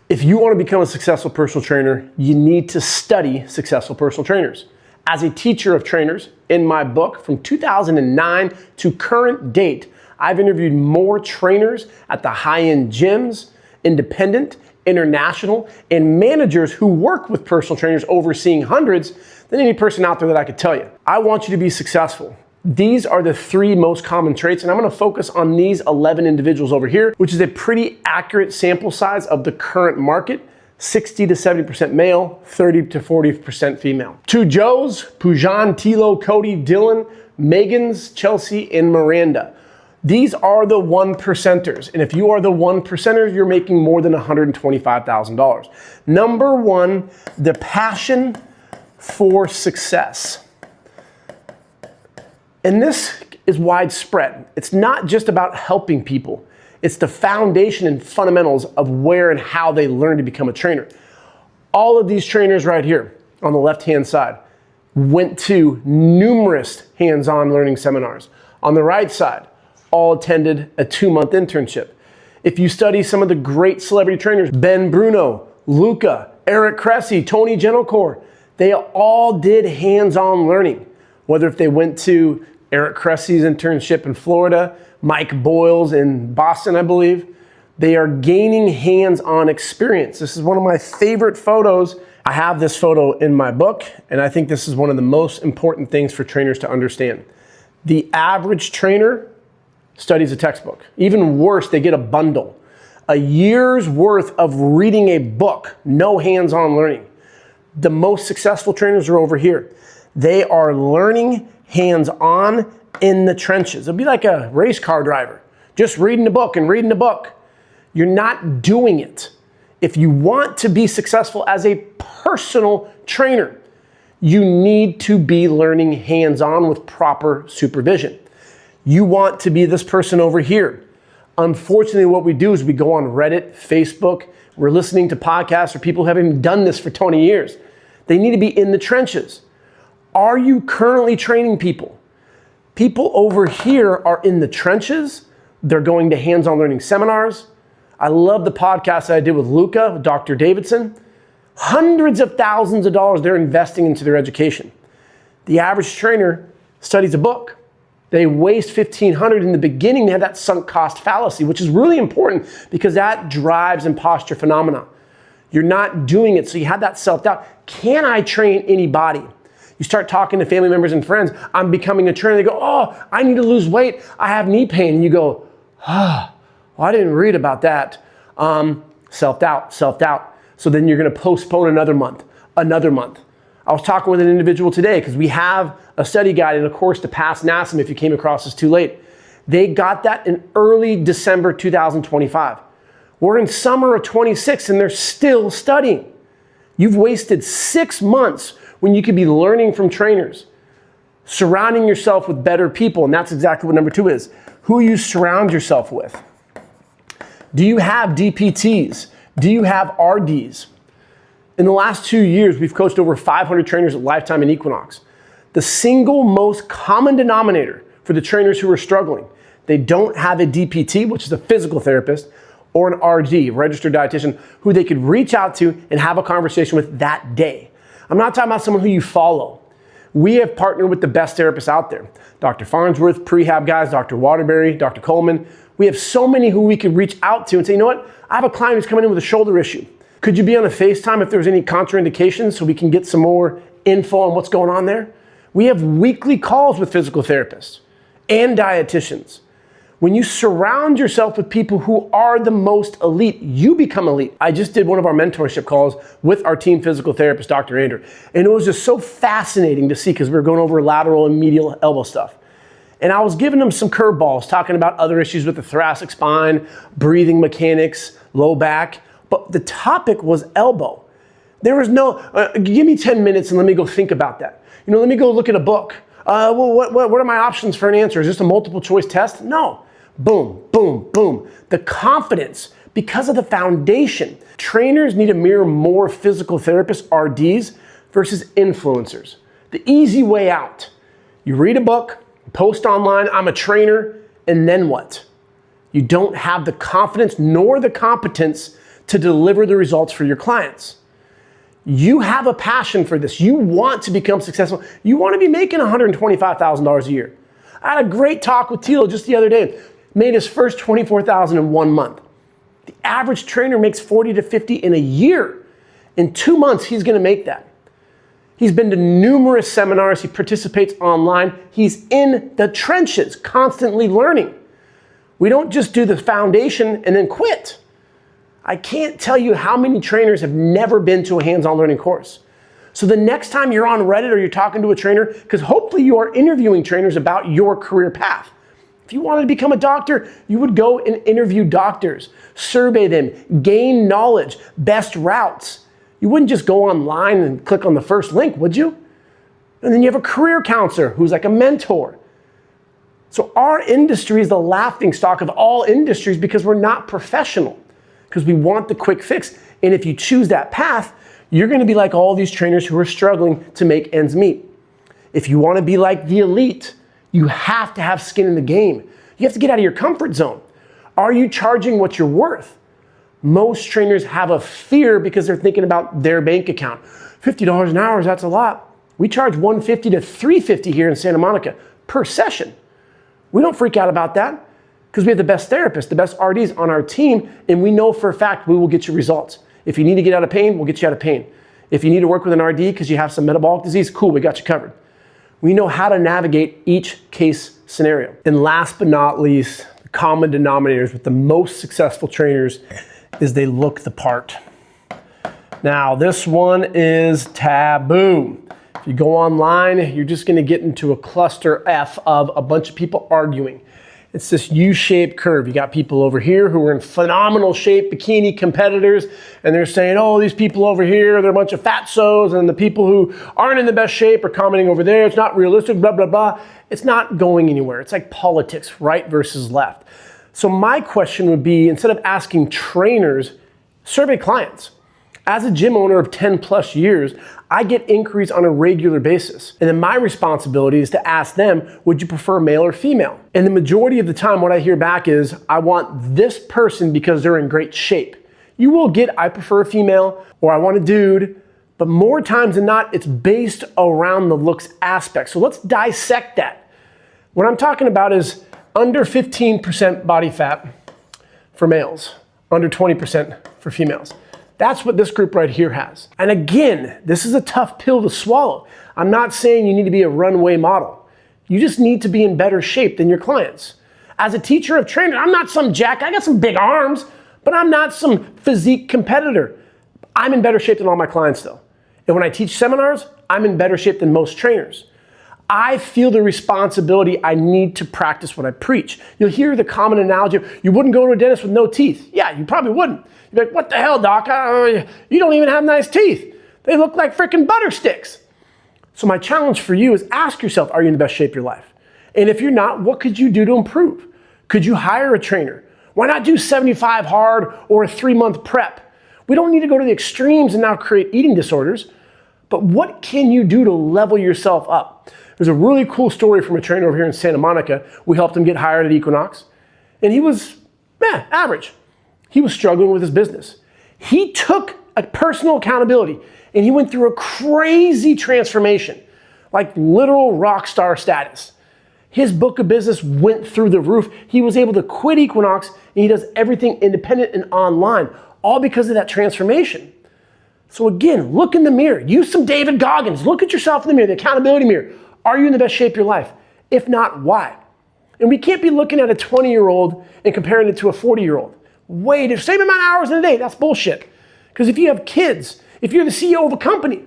If you want to become a successful personal trainer, you need to study successful personal trainers. As a teacher of trainers, in my book from 2009 to current date, I've interviewed more trainers at the high-end gyms, independent, international, and managers who work with personal trainers overseeing hundreds than any person out there that I could tell you. I want you to be successful. These are the 3 most common traits, and I'm gonna focus on these 11 individuals over here, which is a pretty accurate sample size of the current market, 60 to 70% male, 30 to 40% female. 2 Joes, Poojan, Tilo, Cody, Dylan, Megans, Chelsea, and Miranda. These are the 1%ers, and if you are the 1%ers, you're making more than $125,000. Number 1, the passion for success. And this is widespread. It's not just about helping people. It's the foundation and fundamentals of where and how they learn to become a trainer. All of these trainers right here on the left-hand side went to numerous hands-on learning seminars. On the right side, all attended a 2-month internship. If you study some of the great celebrity trainers, Ben Bruno, Luca, Eric Cressy, Tony Gentilcore, they all did hands-on learning. Whether if they went to Eric Cressy's internship in Florida, Mike Boyle's in Boston, I believe, they are gaining hands-on experience. This is one of my favorite photos. I have this photo in my book, and I think this is one of the most important things for trainers to understand. The average trainer studies a textbook. Even worse, they get a bundle. A year's worth of reading a book, no hands-on learning. The most successful trainers are over here. They are learning hands-on in the trenches. It'll be like a race car driver, just reading a book and reading a book. You're not doing it. If you want to be successful as a personal trainer, you need to be learning hands-on with proper supervision. You want to be this person over here. Unfortunately, what we do is we go on Reddit, Facebook, we're listening to podcasts or people who haven't done this for 20 years. They need to be in the trenches. Are you currently training people? People over here are in the trenches. They're going to hands-on learning seminars. I love the podcast that I did with Luca, with Dr. Davidson. Hundreds of thousands of dollars they're investing into their education. The average trainer studies a book. They waste $1,500 in the beginning. They have that sunk cost fallacy, which is really important because that drives imposter phenomena. You're not doing it, so you have that self-doubt. Can I train anybody? You start talking to family members and friends, I'm becoming a trainer. They go, oh, I need to lose weight. I have knee pain. And you go, well, I didn't read about that. Self-doubt, self-doubt. So then you're gonna postpone another month. I was talking with an individual today because we have a study guide and a course to pass NASM if you came across this too late. They got that in early December 2025. We're in summer of 26 and they're still studying. You've wasted 6 months when you could be learning from trainers, surrounding yourself with better people, and that's exactly what number 2 is. Who you surround yourself with. Do you have DPTs? Do you have RDs? In the last 2 years, we've coached over 500 trainers at Lifetime and Equinox. The single most common denominator for the trainers who are struggling, they don't have a DPT, which is a physical therapist, or an RD, registered dietitian, who they could reach out to and have a conversation with that day. I'm not talking about someone who you follow. We have partnered with the best therapists out there. Dr. Farnsworth, prehab guys, Dr. Waterbury, Dr. Coleman. We have so many who we could reach out to and say, you know what? I have a client who's coming in with a shoulder issue. Could you be on a FaceTime if there's any contraindications so we can get some more info on what's going on there? We have weekly calls with physical therapists and dietitians. When you surround yourself with people who are the most elite, you become elite. I just did one of our mentorship calls with our team physical therapist, Dr. Andrew, and it was just so fascinating to see because we were going over lateral and medial elbow stuff. And I was giving them some curveballs, talking about other issues with the thoracic spine, breathing mechanics, low back, but the topic was elbow. There was no, give me 10 minutes and let me go think about that. You know, let me go look at a book. What are my options for an answer? Is this a multiple choice test? No. Boom, boom, boom. The confidence, because of the foundation. Trainers need to mirror more physical therapists, RDs, versus influencers. The easy way out. You read a book, post online, I'm a trainer, and then what? You don't have the confidence nor the competence to deliver the results for your clients. You have a passion for this. You want to become successful. You want to be making $125,000 a year. I had a great talk with Tilo just the other day. Made his first $24,000 in 1 month. The average trainer makes 40 to 50 in a year. In 2 months, he's going to make that. He's been to numerous seminars. He participates online. He's in the trenches, constantly learning. We don't just do the foundation and then quit. I can't tell you how many trainers have never been to a hands-on learning course. So the next time you're on Reddit or you're talking to a trainer, because hopefully you are interviewing trainers about your career path. If you wanted to become a doctor, you would go and interview doctors, survey them, gain knowledge, best routes. You wouldn't just go online and click on the first link, would you? And then you have a career counselor who's like a mentor. So our industry is the laughingstock of all industries because we're not professional, because we want the quick fix. And if you choose that path, you're going to be like all these trainers who are struggling to make ends meet. If you want to be like the elite, you have to have skin in the game. You have to get out of your comfort zone. Are you charging what you're worth? Most trainers have a fear because they're thinking about their bank account. $50 an hour, that's a lot. We charge $150 to $350 here in Santa Monica per session. We don't freak out about that because we have the best therapists, the best RDs on our team, and we know for a fact we will get you results. If you need to get out of pain, we'll get you out of pain. If you need to work with an RD because you have some metabolic disease, cool, we got you covered. We know how to navigate each case scenario. And last but not least, the common denominators with the most successful trainers is they look the part. Now, this one is taboo. If you go online, you're just gonna get into a cluster F of a bunch of people arguing. It's this U-shaped curve. You got people over here who are in phenomenal shape, bikini competitors, and they're saying, oh, these people over here, they're a bunch of fatsos, and the people who aren't in the best shape are commenting over there. It's not realistic, blah, blah, blah. It's not going anywhere. It's like politics, right versus left. So my question would be, instead of asking trainers, survey clients. As a gym owner of 10 plus years, I get inquiries on a regular basis. And then my responsibility is to ask them, would you prefer male or female? And the majority of the time what I hear back is, I want this person because they're in great shape. You will get, I prefer a female, or I want a dude, but more times than not, it's based around the looks aspect. So let's dissect that. What I'm talking about is under 15% body fat for males, under 20% for females. That's what this group right here has. And again, this is a tough pill to swallow. I'm not saying you need to be a runway model. You just need to be in better shape than your clients. As a teacher of trainer, I'm not some jack. I got some big arms, but I'm not some physique competitor. I'm in better shape than all my clients though. And when I teach seminars, I'm in better shape than most trainers. I feel the responsibility. I need to practice what I preach. You'll hear the common analogy, you wouldn't go to a dentist with no teeth. Yeah, you probably wouldn't. You're like, what the hell, doc? You don't even have nice teeth. They look like freaking butter sticks. So my challenge for you is ask yourself, are you in the best shape of your life? And if you're not, what could you do to improve? Could you hire a trainer? Why not do 75 hard or a 3-month prep? We don't need to go to the extremes and now create eating disorders, but what can you do to level yourself up? There's a really cool story from a trainer over here in Santa Monica. We helped him get hired at Equinox, and he was, average. He was struggling with his business. He took a personal accountability, and he went through a crazy transformation, like literal rock star status. His book of business went through the roof. He was able to quit Equinox, and he does everything independent and online, all because of that transformation. So again, look in the mirror. Use some David Goggins. Look at yourself in the mirror, the accountability mirror. Are you in the best shape of your life? If not, why? And we can't be looking at a 20-year-old and comparing it to a 40-year-old. Wait, the same amount of hours in a day, that's bullshit. Because if you have kids, if you're the CEO of a company,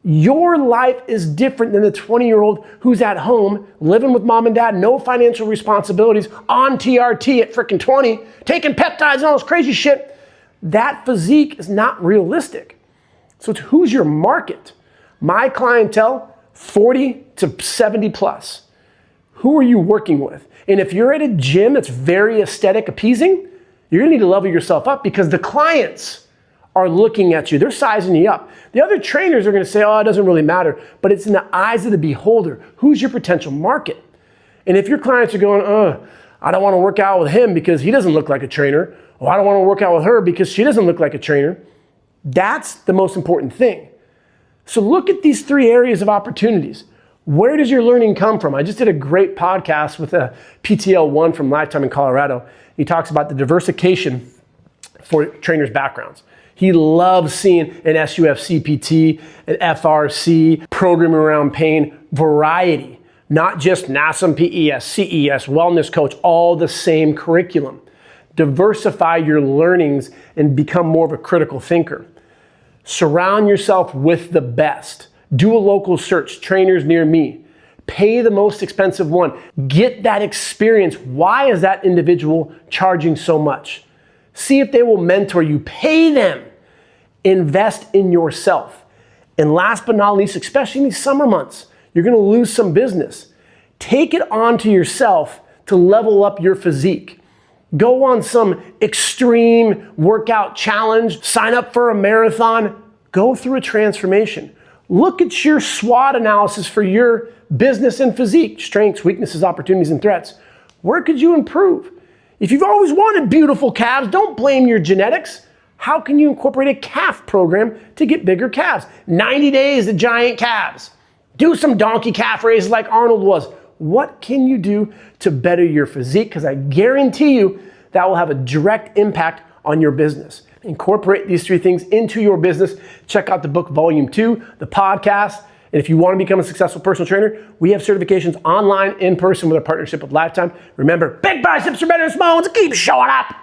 your life is different than the 20-year-old who's at home, living with mom and dad, no financial responsibilities, on TRT at freaking 20, taking peptides and all this crazy shit. That physique is not realistic. So it's who's your market? My clientele, 40 to 70 plus. Who are you working with? And if you're at a gym that's very aesthetic appeasing, you're gonna need to level yourself up because the clients are looking at you. They're sizing you up. The other trainers are gonna say, oh, it doesn't really matter, but it's in the eyes of the beholder. Who's your potential market? And if your clients are going, I don't want to work out with him because he doesn't look like a trainer. Or I don't want to work out with her because she doesn't look like a trainer. That's the most important thing. So look at these 3 areas of opportunities. Where does your learning come from? I just did a great podcast with a PTL1 from Lifetime in Colorado. He talks about the diversification for trainers' backgrounds. He loves seeing an SUF CPT, an FRC, programming around pain, variety, not just NASM, PES, CES, wellness coach, all the same curriculum. Diversify your learnings and become more of a critical thinker. Surround yourself with the best. Do a local search, trainers near me. Pay the most expensive one. Get that experience. Why is that individual charging so much? See if they will mentor you. Pay them. Invest in yourself. And last but not least, especially in these summer months, you're going to lose some business. Take it onto yourself to level up your physique. Go on some extreme workout challenge. Sign up for a marathon. Go through a transformation. Look at your SWOT analysis for your business and physique, strengths, weaknesses, opportunities, and threats. Where could you improve? If you've always wanted beautiful calves, don't blame your genetics. How can you incorporate a calf program to get bigger calves? 90 days to giant calves. Do some donkey calf raises like Arnold was. What can you do to better your physique? Because I guarantee you that will have a direct impact on your business. Incorporate these 3 things into your business. Check out the book Volume 2, the podcast. And if you want to become a successful personal trainer, we have certifications online, in person with our partnership with Lifetime. Remember, big biceps are better than small ones. Keep showing up.